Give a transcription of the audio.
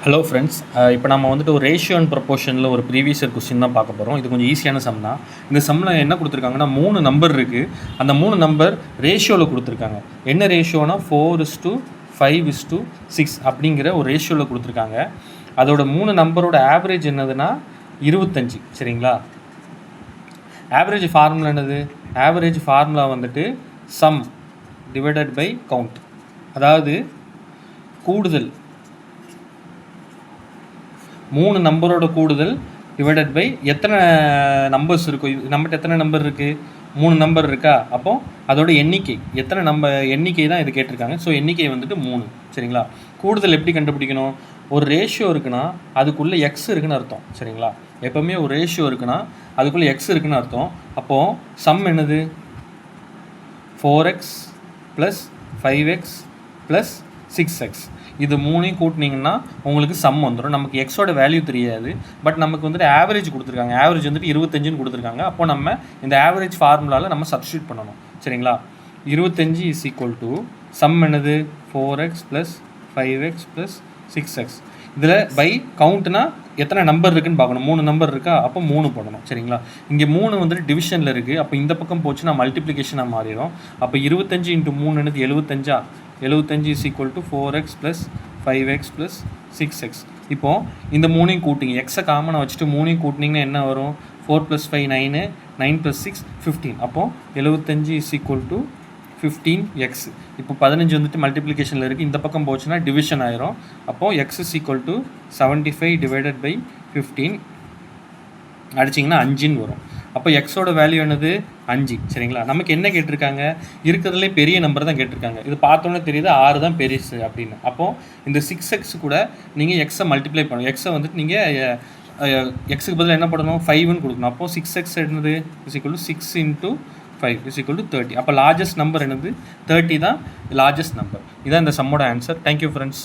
Hello friends, இப்போ நம்ம வந்துட்டு ஒரு ரேஷியோ அண்ட் ப்ரொபோர்ஷனில் ஒரு ப்ரீவியஸ் இயர் கொஸ்டின் தான் பார்க்க போகிறோம். இது கொஞ்சம் ஈஸியான சம் தான். இந்த சம்மில் என்ன கொடுத்துருக்காங்கன்னா 3 நம்பர் இருக்குது. அந்த 3 நம்பர் ரேஷியோவில் கொடுத்துருக்காங்க. என்ன ரேஷியோனா 4:5:6 அப்படிங்கிற ஒரு ரேஷியோவில் கொடுத்துருக்காங்க. அதோட 3 நம்பரோட ஆவரேஜ் என்னதுன்னா 25. சரிங்களா? ஆவரேஜ் ஃபார்முலா என்னது? ஆவரேஜ் ஃபார்முலா வந்துட்டு சம் டிவைடட் பை கவுண்ட். அதாவது கூடுதல் 3 நம்பரோட கூடுதல் டிவைடட் பை எத்தனை நம்பர்ஸ் இருக்கும். நம்மகிட்ட எத்தனை நம்பர் இருக்குது? 3 நம்பர் இருக்கா? அப்போது அதோட எண்ணிக்கை எத்தனை எண்ணிக்கை தான் இது கேட்டிருக்காங்க. ஸோ எண்ணிக்கை வந்துட்டு 3. சரிங்களா? கூடுதல் எப்படி கண்டுபிடிக்கணும்? ஒரு ரேஷியோ இருக்குன்னா அதுக்குள்ளே எக்ஸ் இருக்குன்னு அர்த்தம். சரிங்களா? எப்போவுமே ஒரு ரேஷியோ இருக்குன்னா அதுக்குள்ளே எக்ஸ் இருக்குன்னு அர்த்தம். அப்போது சம் என்னது? 4x + 5x + 6x. இது 3ஐயும் கூட்டினீங்கன்னா உங்களுக்கு சம் வந்துடும். நமக்கு எக்ஸோட வேல்யூ தெரியாது, பட் நமக்கு வந்துட்டு ஆவரேஜ் கொடுத்துருக்காங்க. ஆவரேஜ் வந்துட்டு 25ன்னு கொடுத்துருக்காங்க. அப்போ நம்ம இந்த ஆவரேஜ் ஃபார்முலாவில் நம்ம சப்ஸ்டியூட் பண்ணணும். சரிங்களா? 25 = சம் என்னது? 4x + 5x + 6x. இதில் பை கவுண்ட்னா எத்தனை நம்பர் இருக்குன்னு பார்க்கணும். 3 நம்பர் இருக்கா? அப்போ 3 போடணும். சரிங்களா? இங்கே 3 வந்துட்டு டிவிஷனில் இருக்குது. அப்போ இந்த பக்கம் போச்சுன்னா மல்டிப்ளிகேஷனாக மாறிடும். அப்போ 25 × 3 என்னது? 75. 75 = 4x + 5x + 6x. இப்போது இந்த 3ஐயும் கூட்டிங்க. எக்ஸை காமனாக வச்சுட்டு 3ஐயும் கூட்டினீங்கன்னா என்ன வரும்? 4 + 5 9, 9 + 6 15. அப்போது 75 = 15x. இப்போ 15 வந்துட்டு மல்டிப்ளிகேஷனில் இருக்குது. இந்த பக்கம் போச்சுன்னா டிவிஷன் ஆயிரும். அப்போது x = 75/15 அடிச்சிங்கன்னா 5ன்னு வரும். அப்போ எக்ஸோட வேல்யூ என்னது? 5. சரிங்களா? நமக்கு என்ன கேட்டிருக்காங்க? இருக்கிறதுலே பெரிய நம்பர் தான் கேட்டிருக்காங்க. இது பார்த்தோன்னே தெரியுது 6 தான் பெருசு அப்படின்னு. அப்போது இந்த 6x கூட நீங்கள் எக்ஸை மல்டிப்ளை பண்ணணும். எக்ஸை வந்துட்டு நீங்கள் எக்ஸுக்கு பதில் என்ன பண்ணணும்? 5ன்னு கொடுக்கணும். அப்போது 6x என்னது? = 6 × 5 = 30. அப்போ லார்ஜஸ்ட் நம்பர் என்னது? 30 தான் லார்ஜஸ்ட் நம்பர். இதான் இந்த சம்மோட ஆன்சர். Thank you friends.